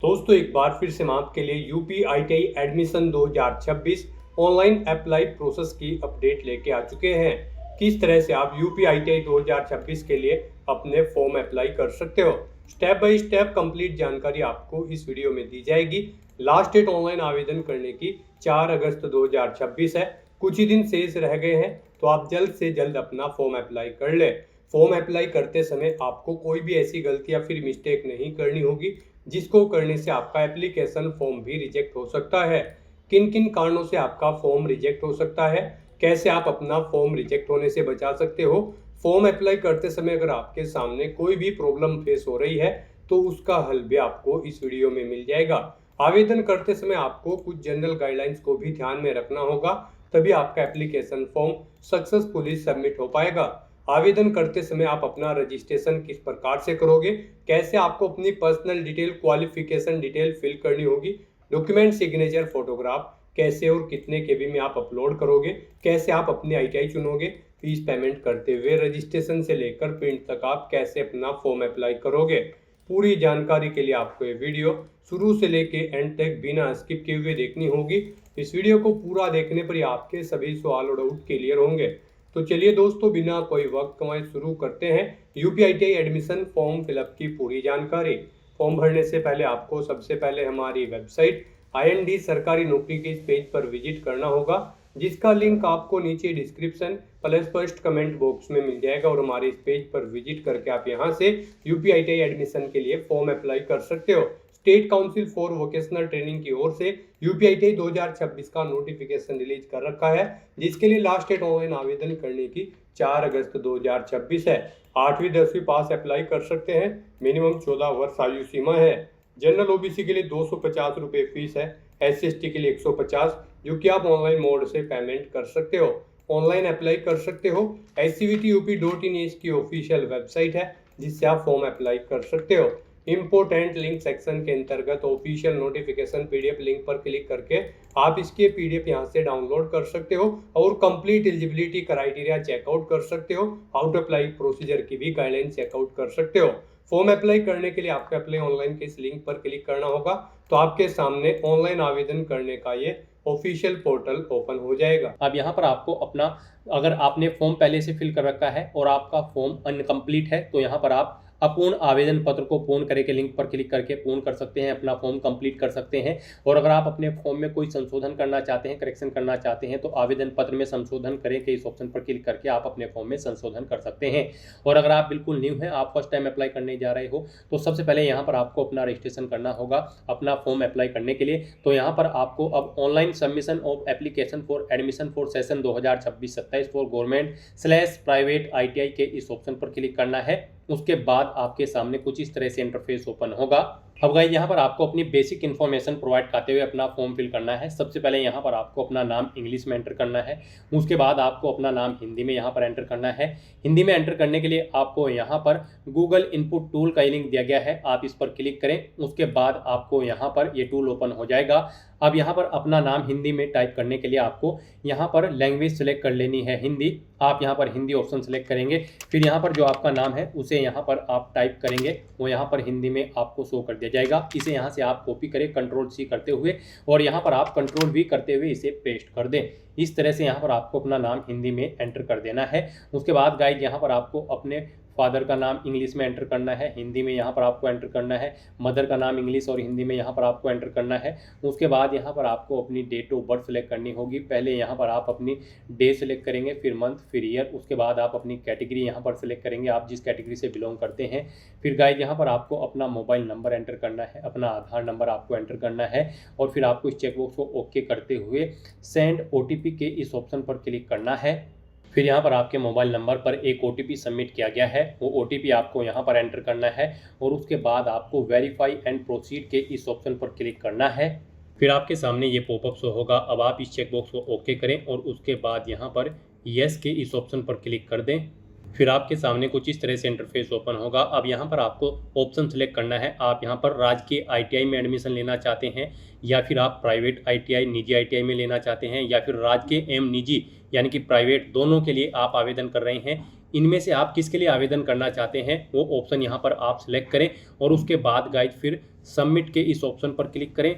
दोस्तों एक बार फिर से हम आपके लिए UP ITI admission 2026 online apply process की अपडेट लेके आ चुके हैं। किस तरह से आप यूपी आईटीआई 2026 के लिए अपने फॉर्म अप्लाई कर सकते हो, स्टेप बाय स्टेप कंप्लीट जानकारी आपको इस वीडियो में दी जाएगी। लास्ट डेट ऑनलाइन आवेदन करने की 4 अगस्त 2026 है। कुछ ही दिन शेष रह गए हैं, तो आप जल्द से जल्द अपना फॉर्म अप्लाई कर ले। फॉर्म अप्लाई करते समय आपको कोई भी ऐसी गलती या फिर मिस्टेक नहीं करनी होगी जिसको करने से आपका एप्लीकेशन फॉर्म भी रिजेक्ट हो सकता है। किन किन कारणों से आपका फॉर्म रिजेक्ट हो सकता है, कैसे आप अपना फॉर्म रिजेक्ट होने से बचा सकते हो। फॉर्म अप्लाई करते समय अगर आपके सामने कोई भी प्रॉब्लम फेस हो रही है तो उसका हल भी आपको इस वीडियो में मिल जाएगा। आवेदन करते समय आपको कुछ जनरल गाइडलाइंस को भी ध्यान में रखना होगा, तभी आपका एप्लीकेशन फॉर्म सक्सेसफुली सबमिट हो पाएगा। आवेदन करते समय आप अपना रजिस्ट्रेशन किस प्रकार से करोगे, कैसे आपको अपनी personal detail, qualification detail fill करनी होगी, डॉक्यूमेंट सिग्नेचर, फोटोग्राफ कैसे और कितने केबी में आप अपलोड करोगे, कैसे आप अपनी आईटीआई चुनोगे, फीस पेमेंट करते हुए रजिस्ट्रेशन से लेकर प्रिंट तक आप कैसे अपना फॉर्म अप्लाई करोगे। पूरी जानकारी के लिए आपको ये वीडियो शुरू से लेके एंड तक बिना स्किप किए हुए देखनी होगी। इस वीडियो को पूरा देखने पर ही आपके सभी सवाल और डाउट क्लियर होंगे। तो चलिए दोस्तों, बिना कोई वक्त कमाए शुरू करते हैं यूपीआईटीआई एडमिशन फॉर्म फिलअप की पूरी जानकारी। फॉर्म भरने से पहले आपको सबसे पहले हमारी वेबसाइट IND सरकारी नौकरी के इस पेज पर विजिट करना होगा, जिसका लिंक आपको नीचे description plus first comment box में मिल जाएगा। और हमारे इस पेज पर विजिट करके आप यहां से यूपीआईटीआई एडमिशन के लिए फॉर्म अप्लाई कर सकते हो। State council for vocational training की ओर से यूपीआईटीआई 2026 का नोटिफिकेशन रिलीज कर रखा है, जिसके लिए लास्ट डेट ऑनलाइन आवेदन करने की 4 अगस्त 2026 है। 8वीं 10वीं पास अप्लाई कर सकते हैं। मिनिमम 14 वर्ष आयु सीमा है। जनरल ओबीसी के लिए 250 रुपये फीस है। SC/ST के लिए 150, जो कि आप ऑनलाइन मोड से पेमेंट कर सकते हो। ऑनलाइन अप्लाई कर सकते हो। scvtup.in इसकी ऑफिशियल वेबसाइट है, जिससे आप फॉर्म अप्लाई कर सकते हो। इंपोर्टेंट लिंक सेक्शन के अंतर्गत ऑफिशियल नोटिफिकेशन PDF लिंक पर क्लिक करके आप इसके PDF यहां से डाउनलोड कर सकते हो और कंप्लीट एलिजिबिलिटी क्राइटेरिया चेकआउट कर सकते हो। हाउ टू अप्लाई प्रोसीजर की भी गाइडलाइन चेकआउट कर सकते हो। फॉर्म अप्लाई करने के लिए आपको अप्लाई ऑनलाइन के इस लिंक पर क्लिक करना होगा, तो आपके सामने ऑनलाइन आवेदन करने का ये ऑफिशियल पोर्टल ओपन हो जाएगा। अब यहाँ पर आपको अपना, अगर आपने फॉर्म पहले से फिल कर रखा है और आपका फॉर्म अनकम्प्लीट है तो यहाँ पर आप अपूर्ण आवेदन पत्र को पूर्ण करें के लिंक पर क्लिक करके पूर्ण कर सकते हैं, अपना फॉर्म कंप्लीट कर सकते हैं। और अगर आप अपने फॉर्म में कोई संशोधन करना चाहते हैं, करेक्शन करना चाहते हैं, तो आवेदन पत्र में संशोधन करें के इस ऑप्शन पर क्लिक करके आप अपने फॉर्म में संशोधन कर सकते हैं। और अगर आप बिल्कुल न्यू हैं, आप फर्स्ट टाइम अप्लाई करने जा रहे हो, तो सबसे पहले यहाँ पर आपको अपना रजिस्ट्रेशन करना होगा अपना फॉर्म अप्लाई करने के लिए। तो यहाँ पर आपको अब online submission of application for admission for session 2026-27 for government private ITI के इस ऑप्शन पर क्लिक करना है। उसके बाद आपके सामने कुछ इस तरह से इंटरफेस ओपन होगा। अब गाइस यहाँ पर आपको अपनी बेसिक इन्फॉर्मेशन प्रोवाइड करते हुए अपना फॉर्म फिल करना है। सबसे पहले यहाँ पर आपको अपना नाम इंग्लिश में एंटर करना है। उसके बाद आपको अपना नाम हिंदी में यहाँ पर एंटर करना है। हिंदी में एंटर करने के लिए आपको यहाँ पर गूगल इनपुट टूल का लिंक दिया गया है, आप इस पर क्लिक करें। उसके बाद आपको यहाँ पर ये टूल ओपन हो जाएगा। अब यहाँ पर अपना नाम हिंदी में टाइप करने के लिए आपको यहाँ पर लैंग्वेज सेलेक्ट कर लेनी है हिंदी। आप यहाँ पर हिंदी ऑप्शन सेलेक्ट करेंगे, फिर यहाँ पर जो आपका नाम है उसे यहाँ पर आप टाइप करेंगे, वो यहाँ पर हिंदी में आपको शो कर दिया जाएगा। इसे यहाँ से आप कॉपी करें Ctrl+C करते हुए, और यहाँ पर आप Ctrl+V करते हुए इसे पेस्ट कर दें। इस तरह से यहाँ पर आपको अपना नाम हिंदी में एंटर कर देना है। उसके बाद गाइड यहाँ पर आपको अपने फादर का नाम इंग्लिश में एंटर करना है, हिंदी में यहाँ पर आपको एंटर करना है। मदर का नाम इंग्लिश और हिंदी में यहाँ पर आपको एंटर करना है। उसके बाद यहाँ पर आपको अपनी डेट ऑफ बर्थ सेलेक्ट करनी होगी। पहले यहाँ पर आप अपनी डे सेलेक्ट करेंगे, फिर मंथ, फिर ईयर। उसके बाद आप अपनी कैटेगरी यहाँ पर सेलेक्ट करेंगे, आप जिस कैटेगरी से बिलोंग करते हैं। फिर गाइड यहाँ पर आपको अपना मोबाइल नंबर एंटर करना है, अपना आधार नंबर आपको एंटर करना है। और फिर आपको इस चेकबॉक्स को ओके करते हुए सेंड OTP के इस ऑप्शन पर क्लिक करना है। फिर यहाँ पर आपके मोबाइल नंबर पर एक OTP सबमिट किया गया है, वो OTP आपको यहाँ पर एंटर करना है। और उसके बाद आपको वेरीफाई एंड प्रोसीड के इस ऑप्शन पर क्लिक करना है। फिर आपके सामने ये पॉपअप शो होगा। अब आप इस चेकबॉक्स को ओके करें और उसके बाद यहाँ पर यस के इस ऑप्शन पर क्लिक कर दें। फिर आपके सामने कुछ इस तरह से इंटरफेस ओपन होगा। अब यहाँ पर आपको ऑप्शन सेलेक्ट करना है। आप यहाँ पर राजकीय ITI में एडमिशन लेना चाहते हैं, या फिर आप प्राइवेट ITI, निजी ITI में लेना चाहते हैं, या फिर राजकीय एवं निजी यानी कि प्राइवेट दोनों के लिए आप आवेदन कर रहे हैं, इनमें से आप किसके लिए आवेदन करना चाहते हैं वो ऑप्शन यहाँ पर आप सिलेक्ट करें और उसके बाद गाइज फिर सबमिट के इस ऑप्शन पर क्लिक करें।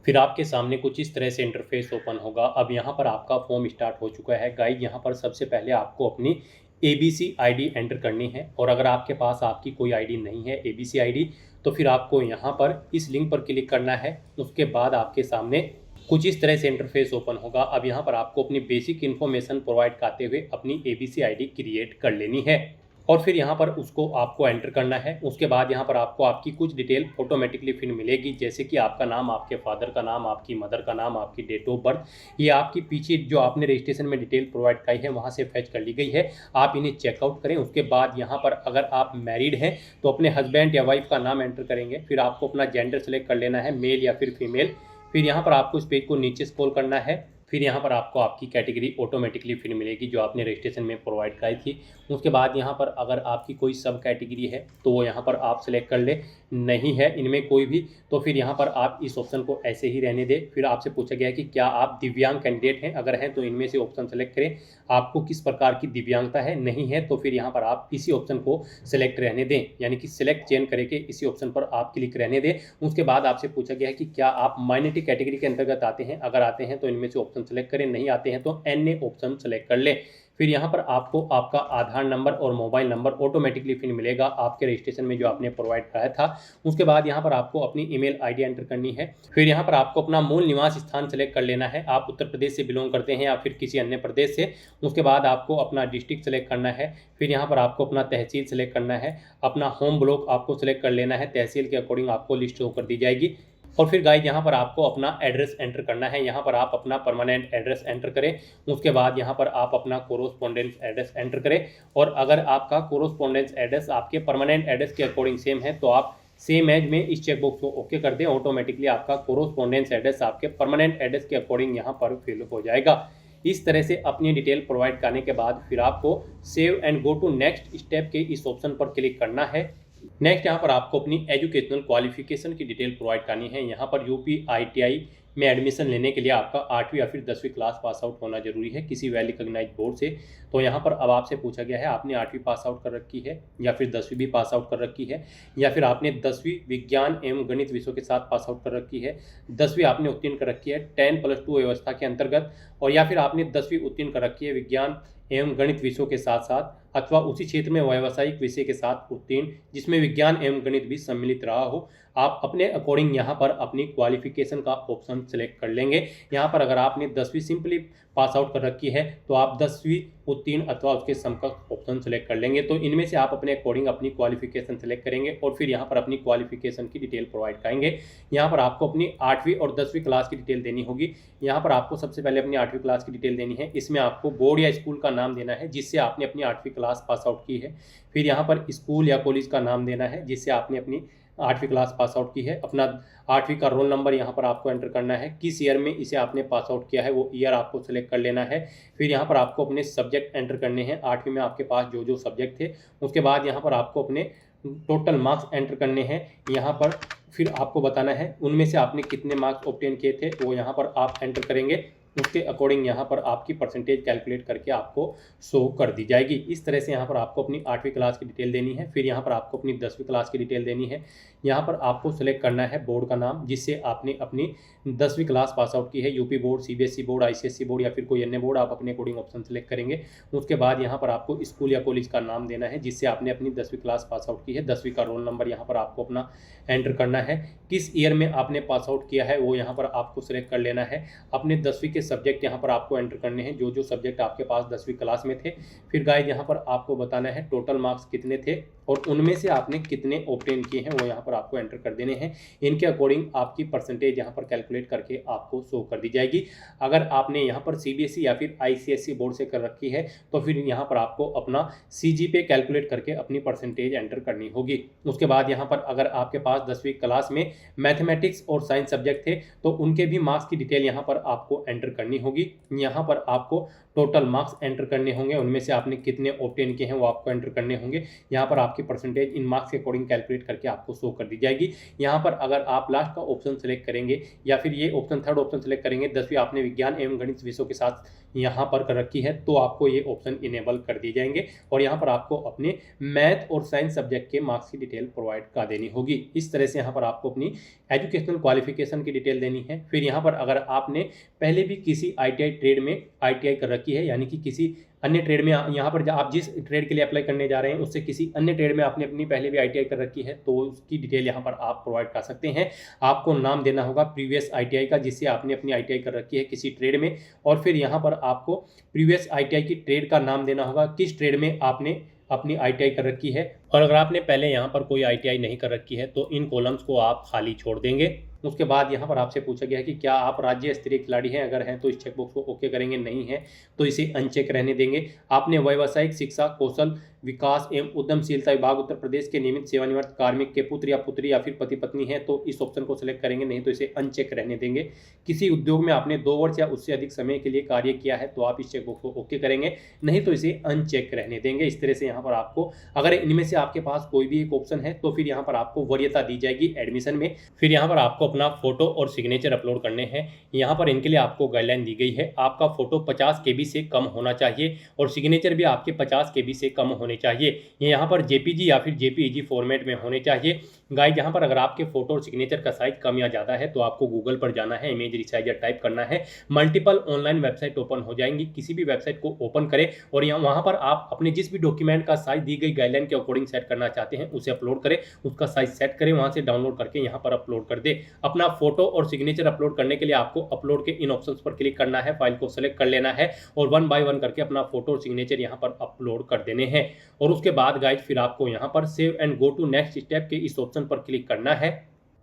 फिर आपके सामने कुछ इस तरह से इंटरफेस ओपन होगा। अब यहाँ पर आपका फॉर्म स्टार्ट हो चुका है। गाइज यहाँ पर सबसे पहले आपको अपनी ABC आईडी एंटर करनी है, और अगर आपके पास आपकी कोई आईडी नहीं है ABC आईडी, तो फिर आपको यहाँ पर इस लिंक पर क्लिक करना है। उसके बाद आपके सामने कुछ इस तरह से इंटरफेस ओपन होगा। अब यहाँ पर आपको अपनी बेसिक इन्फॉर्मेशन प्रोवाइड करते हुए अपनी ABC आईडी क्रिएट कर लेनी है, और फिर यहाँ पर उसको आपको एंटर करना है। उसके बाद यहाँ पर आपको आपकी कुछ डिटेल ऑटोमेटिकली फिर मिलेगी, जैसे कि आपका नाम, आपके फादर का नाम, आपकी मदर का नाम, आपकी डेट ऑफ बर्थ। ये आपकी पीछे जो आपने रजिस्ट्रेशन में डिटेल प्रोवाइड कराई है वहाँ से फैच कर ली गई है। आप इन्हें चेकआउट करें। उसके बाद यहाँ पर अगर आप मैरिड हैं तो अपने हस्बैंड या वाइफ का नाम एंटर करेंगे। फिर आपको अपना जेंडर सेलेक्ट कर लेना है, मेल या फिर फीमेल। फिर यहाँ पर आपको इस पेज को नीचे स्क्रॉल करना है। फिर यहाँ पर आपको आपकी कैटेगरी ऑटोमेटिकली फिर मिलेगी जो आपने रजिस्ट्रेशन में प्रोवाइड कराई थी। उसके बाद यहाँ पर अगर आपकी कोई सब कैटेगरी है तो वो यहाँ पर आप सिलेक्ट कर ले, नहीं है इनमें कोई भी तो फिर यहाँ पर आप इस ऑप्शन को ऐसे ही रहने दें। फिर आपसे पूछा गया है कि क्या आप दिव्यांग कैंडिडेट हैं, अगर हैं तो इनमें से ऑप्शन सेलेक्ट करें। आपको किस प्रकार की दिव्यांगता है, नहीं है तो फिर यहाँ पर आप इसी ऑप्शन को सिलेक्ट रहने दें, यानी कि सिलेक्ट चेंज करके इसी ऑप्शन पर आप क्लिक रहने दें। उसके बाद आपसे पूछा गया है कि क्या आप माइनॉरिटी कैटेगरी के अंतर्गत आते हैं, अगर आते हैं तो इनमें से ऑप्शन सेलेक्ट करें, नहीं आते हैं तो NA ऑप्शन सेलेक्ट कर लें। फिर यहाँ पर आपको आपका आधार नंबर और मोबाइल नंबर ऑटोमेटिकली फिर मिलेगा आपके रजिस्ट्रेशन में जो आपने प्रोवाइड कराया था। उसके बाद यहाँ पर आपको अपनी ईमेल आईडी एंटर करनी है। फिर यहाँ पर आपको अपना मूल निवास स्थान सेलेक्ट कर लेना है, आप उत्तर प्रदेश से बिलोंग करते हैं या फिर किसी अन्य प्रदेश से। उसके बाद आपको अपना डिस्ट्रिक्ट सेलेक्ट करना है। फिर यहाँ पर आपको अपना तहसील सेलेक्ट करना है, अपना होम ब्लॉक आपको सेलेक्ट कर लेना है। तहसील के अकॉर्डिंग आपको लिस्ट शो कर दी जाएगी। और फिर गाइज यहाँ पर आपको अपना एड्रेस एंटर करना है। यहाँ पर आप अपना परमानेंट एड्रेस एंटर करें। उसके बाद यहाँ पर आप अपना कोरोस्पोंडेंस एड्रेस एंटर करें, और अगर आपका कोरोस्पोंडेंस एड्रेस आपके परमानेंट एड्रेस के अकॉर्डिंग सेम है तो आप सेम एज में इस चेकबॉक्स को ओके कर दें। ऑटोमेटिकली आपका कोरोस्पोंडेंस एड्रेस आपके परमानेंट एड्रेस के अकॉर्डिंग यहाँ पर फिल हो जाएगा। इस तरह से अपनी डिटेल प्रोवाइड करने के बाद फिर आपको save and go to next step के इस ऑप्शन पर क्लिक करना है। नेक्स्ट यहाँ पर आपको अपनी एजुकेशनल क्वालिफिकेशन की डिटेल प्रोवाइड करनी है। यहाँ पर UP ITI में एडमिशन लेने के लिए आपका 8वीं या फिर 10वीं क्लास पास आउट होना जरूरी है किसी वेल रिकॉग्नाइज्ड बोर्ड से। तो यहाँ पर अब आपसे पूछा गया है आपने 8वीं पास आउट कर रखी है या फिर 10वीं भी पास आउट कर रखी है, या फिर आपने 10वीं विज्ञान एवं गणित विषयों के साथ पास आउट कर रखी है, 10वीं आपने उत्तीर्ण कर रखी है 10+2 व्यवस्था के अंतर्गत, और या फिर आपने 10वीं उत्तीर्ण कर रखी है विज्ञान एवं गणित विषयों के साथ साथ, अथवा उसी क्षेत्र में व्यावसायिक विषय के साथ उत्तीर्ण जिसमें विज्ञान एवं गणित भी सम्मिलित रहा हो। आप अपने अकॉर्डिंग यहाँ पर अपनी क्वालिफिकेशन का ऑप्शन सेलेक्ट कर लेंगे। यहाँ पर अगर आपने 10वीं सिंपली पास आउट कर रखी है तो आप 10वीं उत्तीर्ण अथवा उसके समकक्ष ऑप्शन सेलेक्ट कर लेंगे। तो इनमें से आप अपने अकॉर्डिंग अपनी क्वालिफिकेशन सेलेक्ट करेंगे और फिर यहाँ पर अपनी क्वालिफिकेशन की डिटेल प्रोवाइड करेंगे। यहाँ पर आपको अपनी 8वीं और 10वीं क्लास की डिटेल देनी होगी। यहाँ पर आपको सबसे पहले अपनी 8वीं क्लास की डिटेल देनी है। इसमें आपको बोर्ड या स्कूल का नाम देना है जिससे आपने अपनी 8वीं क्लास पास आउट की है। फिर यहाँ पर स्कूल या कॉलेज का नाम देना है जिससे आपने अपनी 8वीं क्लास पास आउट की है। अपना 8वीं का रोल नंबर यहाँ पर आपको एंटर करना है, किस ईयर में इसे आपने पास आउट किया है वो ईयर आपको सेलेक्ट कर लेना है। फिर यहाँ पर आपको अपने सब्जेक्ट एंटर करने हैं, 8वीं में आपके पास जो जो सब्जेक्ट थे। उसके बाद यहाँ पर आपको अपने टोटल मार्क्स एंटर करने हैं। यहाँ पर फिर आपको बताना है उनमें से आपने कितने मार्क्स ऑब्टेन किए थे वो यहाँ पर आप एंटर करेंगे। उसके अकॉर्डिंग यहाँ पर आपकी परसेंटेज कैलकुलेट करके आपको शो कर दी जाएगी। इस तरह से यहाँ पर आपको अपनी 8वीं क्लास की डिटेल देनी है। फिर यहाँ पर आपको अपनी 10वीं क्लास की डिटेल देनी है। यहाँ पर आपको सेलेक्ट करना है बोर्ड का नाम जिससे आपने अपनी 10वीं क्लास पास आउट की है। UP board, CBSE board, ICSE board या फिर कोई अन्य बोर्ड, आप अपने अकॉर्डिंग ऑप्शन सेलेक्ट करेंगे। उसके बाद यहाँ पर आपको स्कूल या कॉलेज का नाम देना है जिससे आपने अपनी 10वीं क्लास पास आउट की है। 10वीं का रोल नंबर यहाँ पर आपको अपना एंटर करना है। किस ईयर में आपने पास आउट किया है वो यहाँ पर आपको सेलेक्ट कर लेना है। अपने 10वीं के सब्जेक्ट यहाँ पर आपको एंटर करने हैं जो जो सब्जेक्ट आपके पास 10वीं क्लास में थे। फिर गाइस यहाँ पर आपको बताना है टोटल मार्क्स कितने थे और उनमें से आपने कितने ऑब्टेन किए हैं वो यहाँ पर आपको एंटर कर देने हैं। इनके अकॉर्डिंग आपकी परसेंटेज यहाँ पर कैलकुलेट करके आपको शो कर दी जाएगी। अगर आपने यहाँ पर CBSE या फिर ICSE बोर्ड से कर रखी है तो फिर यहाँ पर आपको अपना CGPA कैलकुलेट करके अपनी परसेंटेज एंटर करनी होगी। उसके बाद यहाँ पर अगर आपके पास 10वीं क्लास में मैथमेटिक्स और साइंस सब्जेक्ट थे तो उनके भी मार्क्स की डिटेल यहाँ पर आपको एंटर करनी होगी। यहाँ पर आपको टोटल मार्क्स एंटर करने होंगे, उनमें से आपने कितने ऑब्टेन किए हैं वो आपको एंटर करने होंगे। यहाँ पर आपकी परसेंटेज इन मार्क्स के अकॉर्डिंग कैलकुलेट करके आपको शो कर दी जाएगी। यहाँ पर अगर आप लास्ट का ऑप्शन सेलेक्ट करेंगे या फिर ये ऑप्शन थर्ड ऑप्शन सेलेक्ट करेंगे, 10वीं आपने विज्ञान एवं गणित विषयों के साथ यहाँ पर कर रखी है, तो आपको ये ऑप्शन इनेबल कर दिए जाएंगे और यहाँ पर आपको अपने मैथ और साइंस सब्जेक्ट के मार्क्स की डिटेल प्रोवाइड कर देनी होगी। इस तरह से यहाँ पर आपको अपनी एजुकेशनल क्वालिफिकेशन की डिटेल देनी है। फिर यहाँ पर अगर आपने पहले भी किसी ITI ट्रेड में ITI कर रखी है, यानी कि किसी अन्य ट्रेड में, यहाँ पर आप जिस ट्रेड के लिए अप्लाई करने जा रहे हैं उससे किसी अन्य ट्रेड में आपने अपनी पहले भी ITI कर रखी है, तो उसकी डिटेल यहाँ पर आप प्रोवाइड कर सकते हैं। आपको नाम देना होगा प्रीवियस ITI का जिससे आपने अपनी ITI कर रखी है किसी ट्रेड में, और फिर यहाँ पर आपको प्रीवियस ITI की ट्रेड का नाम देना होगा, किस ट्रेड में आपने अपनी ITI कर रखी है। और अगर आपने पहले यहाँ पर कोई ITI नहीं कर रखी है तो इन कॉलम्स को आप खाली छोड़ देंगे। उसके बाद यहाँ पर आपसे पूछा गया है कि क्या आप राज्य स्तरीय खिलाड़ी हैं, अगर हैं तो इस चेकबॉक्स को ओके करेंगे, नहीं है तो इसे अनचेक रहने देंगे। आपने व्यावसायिक शिक्षा, कौशल विकास एवं उद्यमशीलता विभाग उत्तर प्रदेश के नियमित सेवानिवृत्त कार्मिक के पुत्र या पुत्री या फिर पति पत्नी है तो इस ऑप्शन को सिलेक्ट करेंगे, नहीं तो इसे अनचेक रहने देंगे। किसी उद्योग में आपने 2 वर्ष या उससे अधिक समय के लिए कार्य किया है तो आप इस चेकबॉक्स को ओके करेंगे, नहीं तो इसे अनचेक रहने देंगे। इस तरह से यहाँ पर आपको अगर इनमें से आपके पास कोई भी एक ऑप्शन है तो फिर यहाँ पर आपको वरीयता दी जाएगी एडमिशन में। फिर यहाँ पर आपको अपना फोटो और सिग्नेचर अपलोड करने हैं। यहाँ पर इनके लिए आपको गाइडलाइन दी गई है, आपका फोटो 50 KB से कम होना चाहिए और सिग्नेचर भी आपके 50 KB से कम होने चाहिए। ये यहाँ पर JPG या फिर JPEG फॉर्मेट में होने चाहिए। गाइड यहाँ पर अगर आपके फोटो और सिग्नेचर का साइज कम या ज़्यादा है तो आपको गूगल पर जाना है, इमेज रिसाइजर टाइप करना है, मल्टीपल ऑनलाइन वेबसाइट ओपन हो जाएंगी। किसी भी वेबसाइट को ओपन करें और यहाँ वहाँ पर आप अपने जिस भी डॉक्यूमेंट का साइज दी गई गाइडलाइन के अकॉर्डिंग सेट करना चाहते हैं उसे अपलोड करें, उसका साइज सेट करें, वहाँ से डाउनलोड करके यहाँ पर अपलोड कर दे। अपना फोटो और सिग्नेचर अपलोड करने के लिए आपको अपलोड के इन ऑप्शंस पर क्लिक करना है, फाइल को सेलेक्ट कर लेना है और 1 बाय 1 करके अपना फोटो और सिग्नेचर यहाँ पर अपलोड कर देने हैं। और उसके बाद गाइड फिर आपको यहाँ पर save and go to next step के इस ऑप्शन पर क्लिक करना है।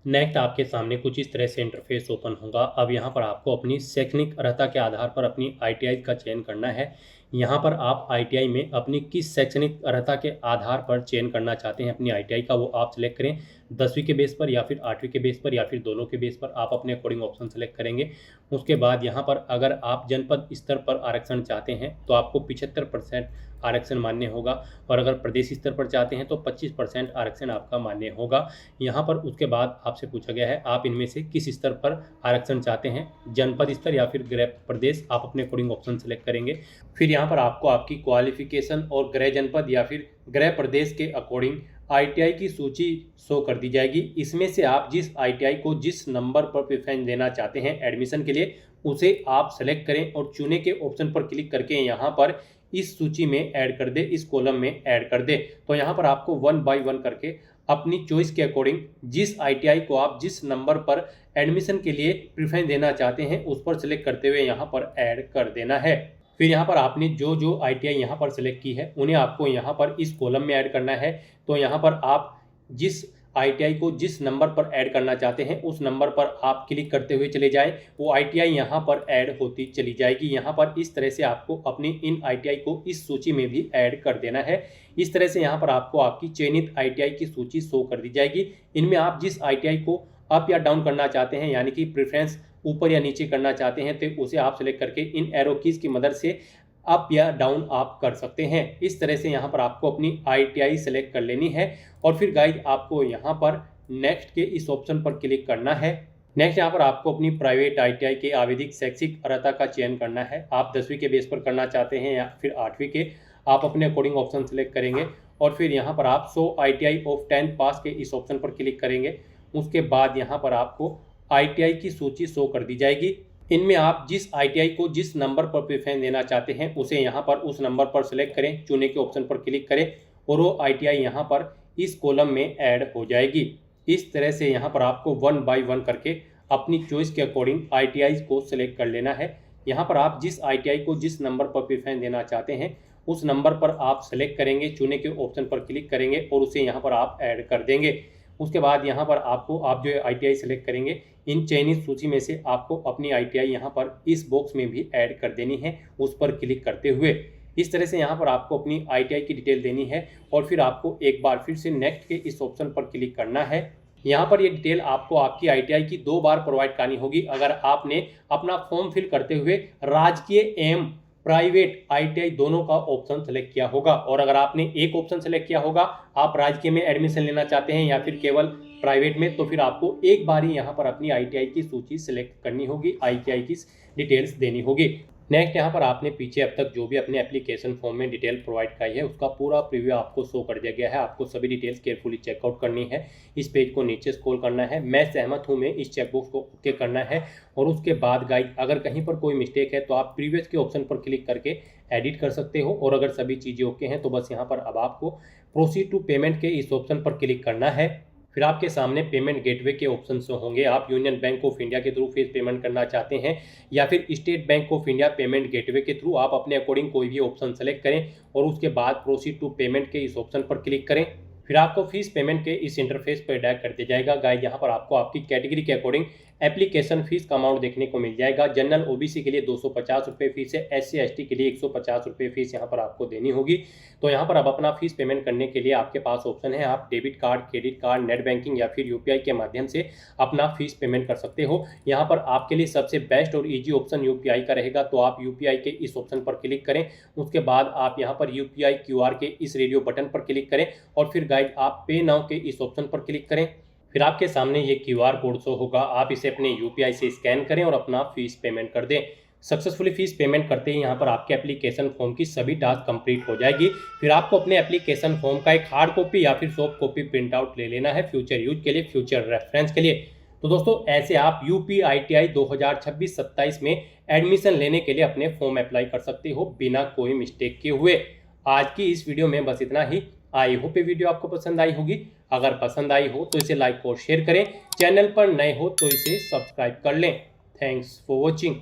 नेक्स्ट आपके सामने कुछ इस तरह से इंटरफेस ओपन होगा। अब यहाँ पर आपको अपनी शैक्षणिक अर्हता के आधार पर अपनी ITI का चयन करना है। यहाँ पर आप ITI में अपनी किस शैक्षणिक अर्हता के आधार पर चयन करना चाहते हैं अपनी ITI का, वो आप सिलेक्ट करें। 10वीं के बेस पर या फिर 8वीं के बेस पर या फिर दोनों के बेस पर आप अपने अकॉर्डिंग ऑप्शन सेलेक्ट करेंगे। उसके बाद यहाँ पर अगर आप जनपद स्तर पर आरक्षण चाहते हैं तो आपको 75% आरक्षण मान्य होगा और अगर प्रदेश स्तर पर चाहते हैं तो 25% आरक्षण आपका मान्य होगा। यहाँ पर उसके बाद आपसे पूछा गया है आप इनमें से किस स्तर पर आरक्षण चाहते हैं, जनपद स्तर या फिर गृह प्रदेश, आप अपने अकॉर्डिंग ऑप्शन सेलेक्ट करेंगे। फिर यहाँ पर आपको आपकी क्वालिफिकेशन और गृह जनपद या फिर गृह प्रदेश के अकॉर्डिंग ITI की सूची शो कर दी जाएगी। इसमें से आप जिस ITI को जिस नंबर पर प्रेफरेंस देना चाहते हैं एडमिशन के लिए उसे आप सेलेक्ट करें और चुने के ऑप्शन पर क्लिक करके यहाँ पर इस सूची में ऐड कर दे, इस कॉलम में ऐड कर दे। तो यहाँ पर आपको 1 बाय 1 करके अपनी चॉइस के अकॉर्डिंग जिस ITI को आप जिस नंबर पर एडमिशन के लिए प्रेफरेंस देना चाहते हैं उस पर सिलेक्ट करते हुए यहाँ पर ऐड कर देना है। फिर यहाँ पर आपने जो जो ITI यहाँ पर सिलेक्ट की है उन्हें आपको यहाँ पर इस कॉलम में ऐड करना है। तो यहाँ पर आप जिस ITI को जिस नंबर पर ऐड करना चाहते हैं उस नंबर पर आप क्लिक करते हुए चले जाएं, वो ITI यहाँ पर ऐड होती चली जाएगी। यहाँ पर इस तरह से आपको अपनी इन ITI को इस सूची में भी ऐड कर देना है। इस तरह से यहाँ पर आपको आपकी चयनित ITI की सूची शो कर दी जाएगी। इनमें आप जिस ITI को अप या डाउन करना चाहते हैं, यानी कि प्रेफरेंस ऊपर या नीचे करना चाहते हैं, तो उसे आप सेलेक्ट करके इन एरो कीज की मदद से अप या डाउन आप कर सकते हैं। इस तरह से यहाँ पर आपको अपनी ITI सेलेक्ट कर लेनी है और फिर गाइड आपको यहाँ पर नेक्स्ट के इस ऑप्शन पर क्लिक करना है। नेक्स्ट यहाँ पर आपको अपनी प्राइवेट ITI के आवधिक शैक्षिक अर्हता का चयन करना है। आप 10वीं के बेस पर करना चाहते हैं या फिर 8वीं के, आप अपने अकॉर्डिंग ऑप्शन सेलेक्ट करेंगे और फिर यहाँ पर आप शो ITI ऑफ 10th पास के इस ऑप्शन पर क्लिक करेंगे। उसके बाद यहाँ पर आपको ITI की सूची शो कर दी जाएगी। इनमें आप जिस ITI को जिस नंबर पर प्रेफरेंस देना चाहते हैं उसे यहाँ पर उस नंबर पर सेलेक्ट करें, चुने के ऑप्शन पर क्लिक करें और वो ITI यहाँ पर इस कॉलम में ऐड हो जाएगी। इस तरह से यहाँ पर आपको 1 बाय 1 करके अपनी चॉइस के अकॉर्डिंग ITI को सिलेक्ट कर लेना है। यहाँ पर आप जिस ITI को जिस नंबर पर प्रेफरेंस देना चाहते हैं उस नंबर पर आप सेलेक्ट करेंगे, चुने के ऑप्शन पर क्लिक करेंगे और उसे यहाँ पर आप ऐड कर देंगे। उसके बाद यहाँ पर आपको आप जो ITI सेलेक्ट करेंगे इन चयनित सूची में से आपको अपनी ITI यहाँ पर इस बॉक्स में भी ऐड कर देनी है, उस पर क्लिक करते हुए। इस तरह से यहाँ पर आपको अपनी ITI की डिटेल देनी है और फिर आपको एक बार फिर से नेक्स्ट के इस ऑप्शन पर क्लिक करना है। यहाँ पर ये डिटेल आपको आपकी ITI की 2 बार प्रोवाइड करनी होगी। अगर आपने अपना फॉर्म फिल करते हुए राजकीय एवं प्राइवेट, ITI दोनों का ऑप्शन सेलेक्ट किया होगा। और अगर आपने एक ऑप्शन सेलेक्ट किया होगा, आप राजकीय में एडमिशन लेना चाहते हैं या फिर केवल प्राइवेट में, तो फिर आपको एक बार ही यहाँ पर अपनी ITI की सूची सिलेक्ट करनी होगी, ITI की डिटेल्स देनी होगी। नेक्स्ट यहाँ पर आपने पीछे अब तक जो भी अपने एप्लीकेशन फॉर्म में डिटेल प्रोवाइड कराई है उसका पूरा प्रीव्यू आपको शो कर दिया गया है। आपको सभी डिटेल्स केयरफुली चेकआउट करनी है। इस पेज को नीचे स्क्रॉल करना है, मैं सहमत हूँ में इस चेकबॉक्स को ओके करना है। और उसके बाद गाइस अगर कहीं पर कोई मिस्टेक है तो आप प्रीवियस के ऑप्शन पर क्लिक करके एडिट कर सकते हो। और अगर सभी चीज़ें ओके हैं तो बस यहाँ पर अब आपको प्रोसीड टू पेमेंट के इस ऑप्शन पर क्लिक करना है। फिर आपके सामने पेमेंट गेटवे के ऑप्शन होंगे। आप यूनियन बैंक ऑफ इंडिया के थ्रू फीस पेमेंट करना चाहते हैं या फिर state bank of India payment gateway के थ्रू, आप अपने अकॉर्डिंग कोई भी ऑप्शन सेलेक्ट करें और उसके बाद प्रोसीड टू पेमेंट के इस ऑप्शन पर क्लिक करें। फिर आपको फीस पेमेंट के इस इंटरफेस पर डायरेक्ट कर दिया जाएगा। गाइस यहाँ पर आपको आपकी कैटेगरी के अकॉर्डिंग एप्लीकेशन फीस का अमाउंट देखने को मिल जाएगा। जनरल OBC के लिए 250 रुपये फीस है, SC ST के लिए 150 रुपये फीस यहाँ पर आपको देनी होगी। तो यहाँ पर अब अपना फीस पेमेंट करने के लिए आपके पास ऑप्शन है, आप debit card, credit card, net banking या फिर UPI के माध्यम से अपना फीस पेमेंट कर सकते हो। यहाँ पर आपके लिए सबसे बेस्ट और ईजी ऑप्शन UPI का रहेगा, तो आप UPI के इस ऑप्शन पर क्लिक करें। उसके बाद आप यहाँ पर UPI QR के इस रेडियो बटन पर क्लिक करें और फिर गाइड आप पे नाउ के इस ऑप्शन पर क्लिक करें। फिर आपके सामने ये QR कोड शो होगा, आप इसे अपने UPI से स्कैन करें और अपना फीस पेमेंट कर दें। सक्सेसफुली फीस पेमेंट करते ही यहाँ पर आपके एप्लीकेशन फॉर्म की सभी टास्क कंप्लीट हो जाएगी। फिर आपको अपने एप्लीकेशन फॉर्म का एक हार्ड कॉपी या फिर सॉफ्ट कॉपी प्रिंट आउट ले लेना है फ्यूचर यूज के लिए, फ्यूचर रेफरेंस के लिए। तो दोस्तों ऐसे आप UP ITI 2026-27 में एडमिशन लेने के लिए अपने फॉर्म अप्लाई कर सकते हो बिना कोई मिस्टेक के हुए। आज की इस वीडियो में बस इतना ही। आई होप ये वीडियो आपको पसंद आई होगी। अगर पसंद आई हो तो इसे लाइक और शेयर करें। चैनल पर नए हो तो इसे सब्सक्राइब कर लें। Thanks for watching.